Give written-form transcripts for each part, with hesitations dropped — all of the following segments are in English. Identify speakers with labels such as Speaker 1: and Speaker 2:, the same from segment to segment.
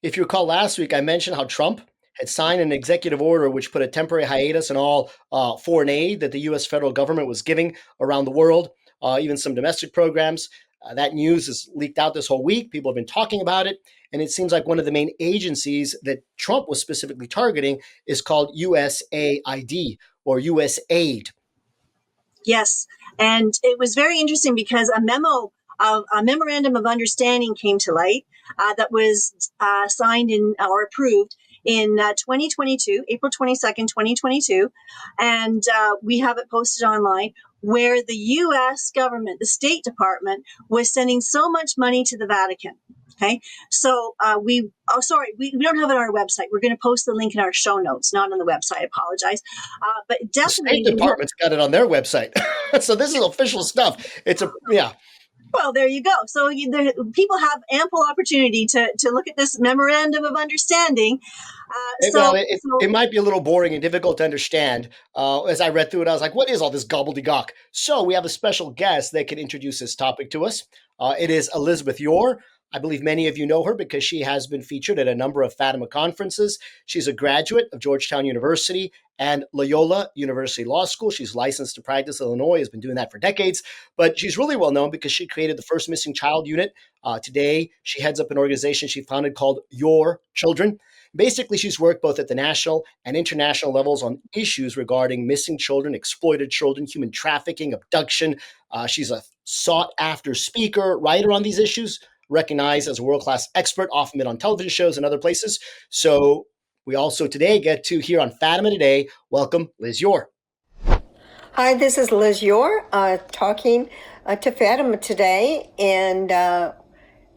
Speaker 1: If you recall last week, I mentioned how Trump had signed an executive order which put a temporary hiatus on all foreign aid that the U.S. federal government was giving around the world, even some domestic programs. That news is leaked out this whole week. People have been talking about it. And it seems like one of the main agencies that Trump was specifically targeting is called USAID or USAID.
Speaker 2: Yes. And it was very interesting because a memorandum of understanding came to light that was signed or approved in 2022, April 22nd, 2022. And we have it posted online, where the U.S. government, the State Department, was sending so much money to the Vatican. Okay, so we don't have it on our website. We're going to post the link in our show notes, not on the website. I apologize. But definitely,
Speaker 1: the State Department's got it on their website. So this is official stuff.
Speaker 2: Well, there you go. So people have ample opportunity to look at this memorandum of understanding.
Speaker 1: It might be a little boring and difficult to understand. As I read through it, I was like, what is all this gobbledygook? So we have a special guest that can introduce this topic to us. It is Elizabeth Yore. I believe many of you know her because she has been featured at a number of Fatima conferences. She's a graduate of Georgetown University and Loyola University Law School. She's licensed to practice in Illinois, has been doing that for decades. But she's really well known because she created the first missing child unit. Today, she heads up an organization she founded called Your Children. Basically, she's worked both at the national and international levels on issues regarding missing children, exploited children, human trafficking, abduction. She's a sought-after speaker, writer on these issues, recognized as a world-class expert, often been on television shows and other places. So we also today get to hear on Fatima Today. Welcome, Liz Yore.
Speaker 3: Hi, this is Liz Yore talking to Fatima today and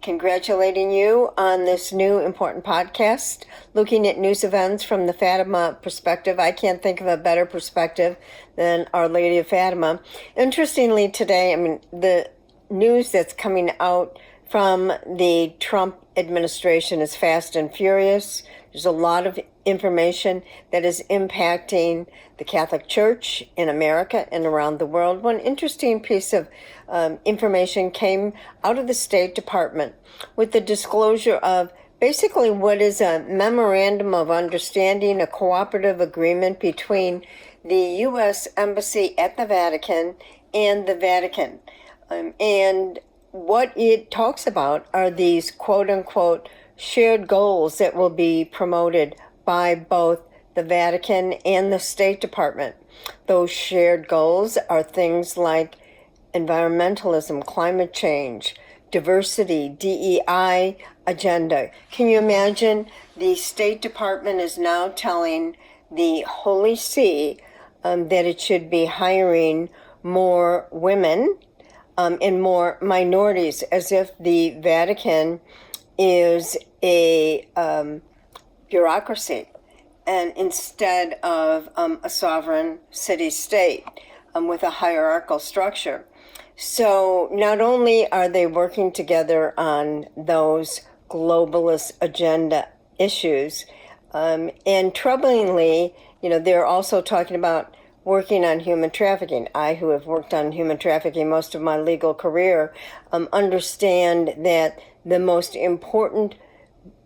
Speaker 3: congratulating you on this new important podcast, looking at news events from the Fatima perspective. I can't think of a better perspective than Our Lady of Fatima. Interestingly today, the news that's coming out from the Trump administration is fast and furious. There's a lot of information that is impacting the Catholic Church in America and around the world. One interesting piece of information came out of the State Department with the disclosure of basically what is a memorandum of understanding, a cooperative agreement between the U.S. Embassy at the Vatican and the Vatican. And what it talks about are these quote-unquote shared goals that will be promoted by both the Vatican and the State Department. Those shared goals are things like environmentalism, climate change, diversity, DEI agenda. Can you imagine the State Department is now telling the Holy See that it should be hiring more women and more minorities, as if the Vatican is a bureaucracy, and instead of a sovereign city-state with a hierarchical structure. So not only are they working together on those globalist agenda issues, and troublingly, they're also talking about working on human trafficking. I, who have worked on human trafficking most of my legal career, understand that the most important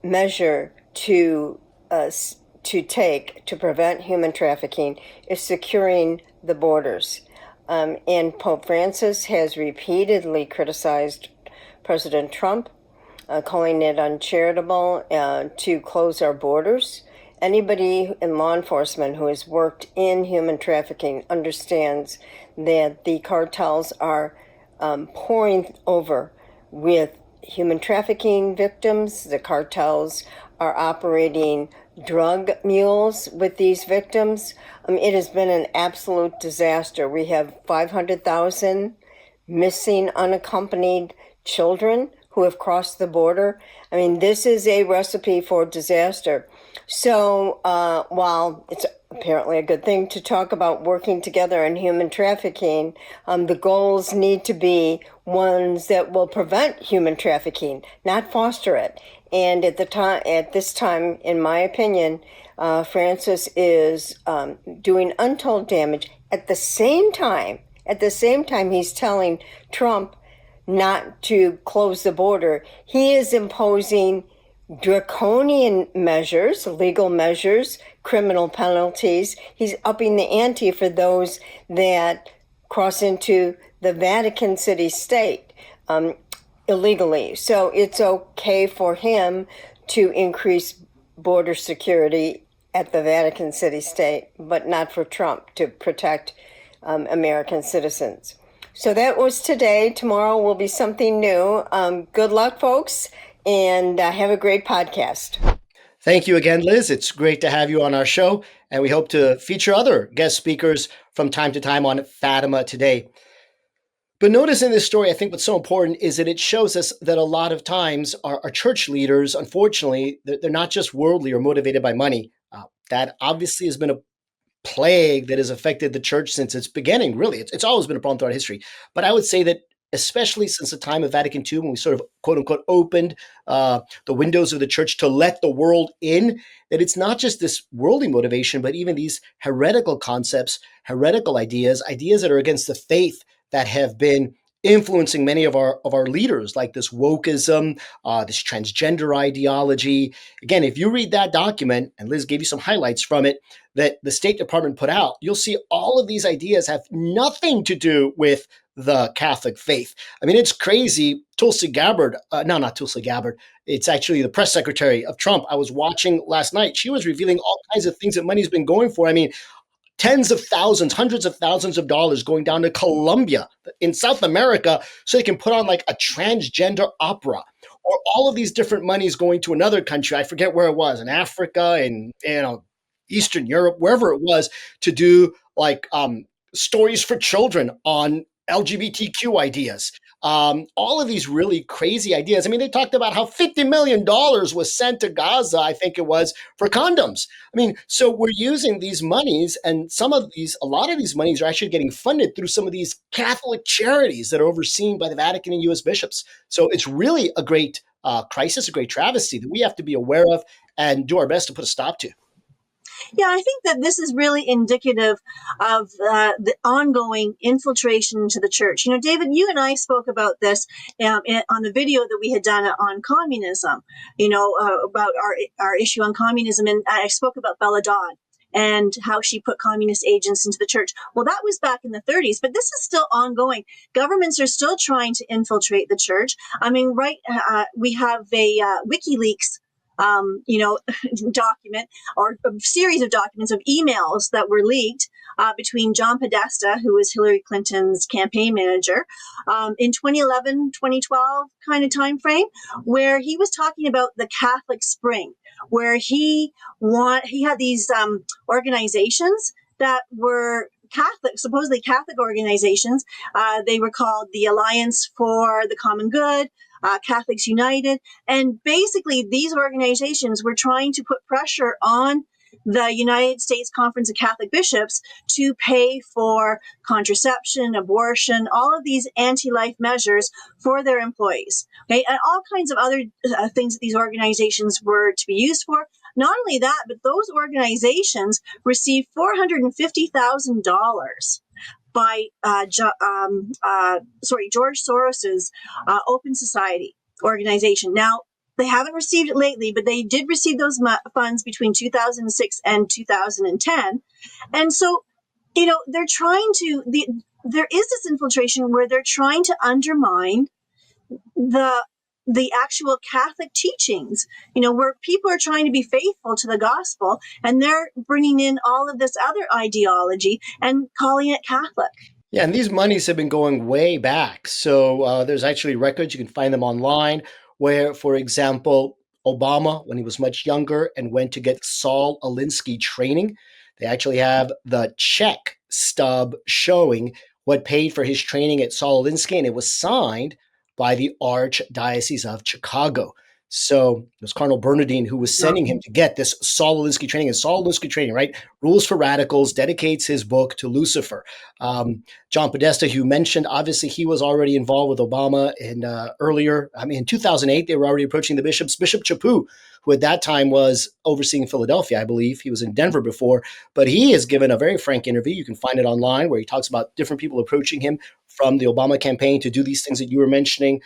Speaker 3: measure to take to prevent human trafficking is securing the borders. And Pope Francis has repeatedly criticized President Trump, calling it uncharitable to close our borders. Anybody in law enforcement who has worked in human trafficking understands that the cartels are pouring over with human trafficking victims. The cartels are operating drug mules with these victims. It has been an absolute disaster. We have 500,000 missing unaccompanied children who have crossed the border. This is a recipe for disaster. So while it's apparently a good thing to talk about working together in human trafficking, the goals need to be ones that will prevent human trafficking, not foster it. And at this time, in my opinion, Francis is doing untold damage. At the same time, he's telling Trump not to close the border. He is imposing draconian measures, legal measures, criminal penalties. He's upping the ante for those that cross into the Vatican City state illegally. So it's okay for him to increase border security at the Vatican City state, but not for Trump to protect American citizens. So that was today. Tomorrow will be something new. Good luck, folks, and have a great podcast.
Speaker 1: Thank you again, Liz. It's great to have you on our show, and we hope to feature other guest speakers from time to time on Fatima Today. But notice in this story, I think what's so important is that it shows us that a lot of times our church leaders, unfortunately, they're not just worldly or motivated by money. That obviously has been a plague that has affected the church since its beginning, really. It's always been a problem throughout history. But I would say that especially since the time of Vatican II, when we sort of, quote unquote, opened the windows of the church to let the world in, that it's not just this worldly motivation, but even these heretical concepts, heretical ideas, ideas that are against the faith that have been influencing many of our leaders, like this wokeism, this transgender ideology. Again, if you read that document, and Liz gave you some highlights from it, that the State Department put out, you'll see all of these ideas have nothing to do with the Catholic faith. I mean, it's crazy. Tulsi Gabbard, not Tulsi Gabbard, it's actually the press secretary of Trump. I was watching last night. She was revealing all kinds of things that money's been going for. I mean, tens of thousands, hundreds of thousands of dollars going down to Colombia in South America so they can put on like a transgender opera, or all of these different monies going to another country. I forget where it was, in Africa and Eastern Europe, wherever it was, to do like stories for children on LGBTQ ideas. All of these really crazy ideas. I mean, they talked about how $50 million was sent to Gaza, I think it was, for condoms. I mean, so we're using these monies, and a lot of these monies are actually getting funded through some of these Catholic charities that are overseen by the Vatican and U.S. bishops. So it's really a great crisis, a great travesty that we have to be aware of and do our best to put a stop to.
Speaker 2: Yeah, I think that this is really indicative of the ongoing infiltration into the church. You know, David, you and I spoke about this on the video that we had done on communism, about our issue on communism. And I spoke about Bella Dodd and how she put communist agents into the church. Well, that was back in the 30s, but this is still ongoing. Governments are still trying to infiltrate the church. I mean, we have a WikiLeaks document, or a series of documents of emails that were leaked between John Podesta, who was Hillary Clinton's campaign manager, in 2011, 2012 kind of time frame, where he was talking about the Catholic Spring, where he had these organizations that were Catholic, supposedly Catholic organizations. They were called the Alliance for the Common Good, Catholics United. And basically, these organizations were trying to put pressure on the United States Conference of Catholic Bishops to pay for contraception, abortion, all of these anti-life measures for their employees. Okay, and all kinds of other things that these organizations were to be used for. Not only that, but those organizations received $450,000 by George Soros's Open Society organization. Now, they haven't received it lately, but they did receive those funds between 2006 and 2010. And so, they're trying to, there is this infiltration where they're trying to undermine the actual Catholic teachings, where people are trying to be faithful to the gospel, and they're bringing in all of this other ideology and calling it Catholic.
Speaker 1: Yeah, and these monies have been going way back. So there's actually records, you can find them online, where, for example, Obama, when he was much younger and went to get Saul Alinsky training, they actually have the check stub showing what paid for his training at Saul Alinsky, and it was signed by the Archdiocese of Chicago. So it was Cardinal Bernardine who was sending him to get this Saul Alinsky training. And Saul Alinsky training, right? Rules for Radicals, dedicates his book to Lucifer. John Podesta, who you mentioned, obviously he was already involved with Obama earlier. I mean, in 2008, they were already approaching the bishops. Bishop Chaput, who at that time was overseeing Philadelphia, I believe. He was in Denver before. But he has given a very frank interview. You can find it online, where he talks about different people approaching him from the Obama campaign to do these things that you were mentioning,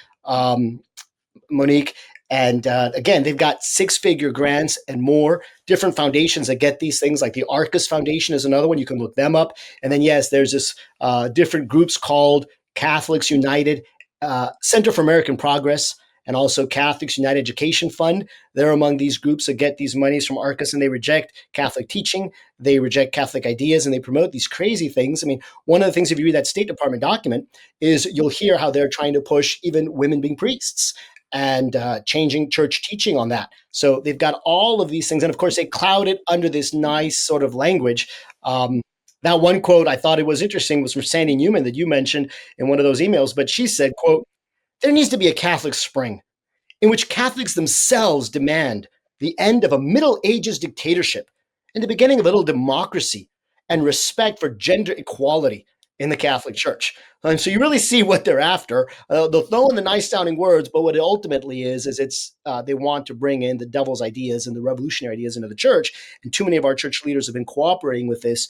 Speaker 1: Monique. And again, they've got six-figure grants and more. Different foundations that get these things, like the Arcus Foundation is another one. You can look them up. And then, yes, there's this different groups called Catholics United, Center for American Progress, and also Catholics United Education Fund. They're among these groups that get these monies from Arcus, and they reject Catholic teaching, they reject Catholic ideas, and they promote these crazy things. I mean, one of the things, if you read that State Department document, is you'll hear how they're trying to push even women being priests and changing church teaching on that. So they've got all of these things. And of course, they cloud it under this nice sort of language. That one quote I thought it was interesting was from Sandy Newman that you mentioned in one of those emails, but she said, quote, "There needs to be a Catholic spring in which Catholics themselves demand the end of a Middle Ages dictatorship and the beginning of a little democracy and respect for gender equality in the Catholic Church." And so you really see what they're after. They'll throw in the nice sounding words, but what it ultimately is it's they want to bring in the devil's ideas and the revolutionary ideas into the church. And too many of our church leaders have been cooperating with this,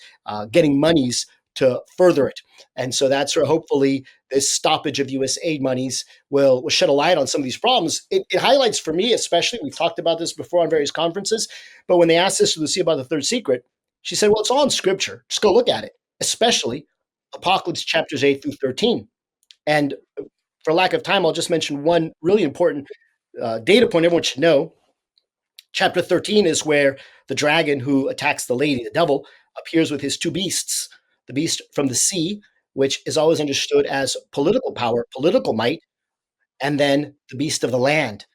Speaker 1: getting monies to further it. And so that's where hopefully this stoppage of U.S. aid monies will shed a light on some of these problems. It highlights for me, especially, we've talked about this before on various conferences, but when they asked this to Lucia about the third secret, she said, well, it's all in scripture. Just go look at it, especially Apocalypse chapters 8 through 13. And for lack of time, I'll just mention one really important data point everyone should know. Chapter 13 is where the dragon who attacks the lady, the devil, appears with his two beasts, the beast from the sea, which is always understood as political power, political might, and then the beast of the land,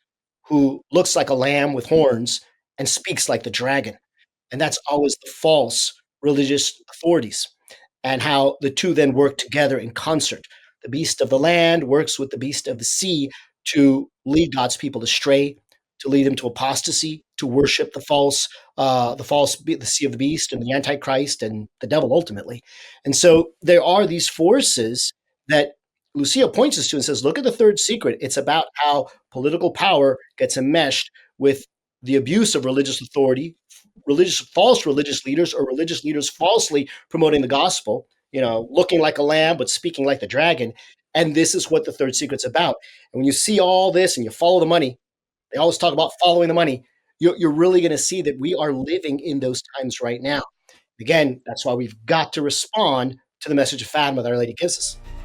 Speaker 1: who looks like a lamb with horns and speaks like the dragon. And that's always the false religious authorities, and how the two then work together in concert. The beast of the land works with the beast of the sea to lead God's people astray, to lead them to apostasy, to worship the sea of the beast and the Antichrist and the devil ultimately. And so there are these forces that Lucia points us to and says, look at the third secret. It's about how political power gets enmeshed with the abuse of religious authority, false religious leaders, or religious leaders falsely promoting the gospel, looking like a lamb but speaking like the dragon. And this is what the third secret's about. And when you see all this and you follow the money, they always talk about following the money. You're really going to see that we are living in those times right now. Again, that's why we've got to respond to the message of Fatima that Our Lady gives us.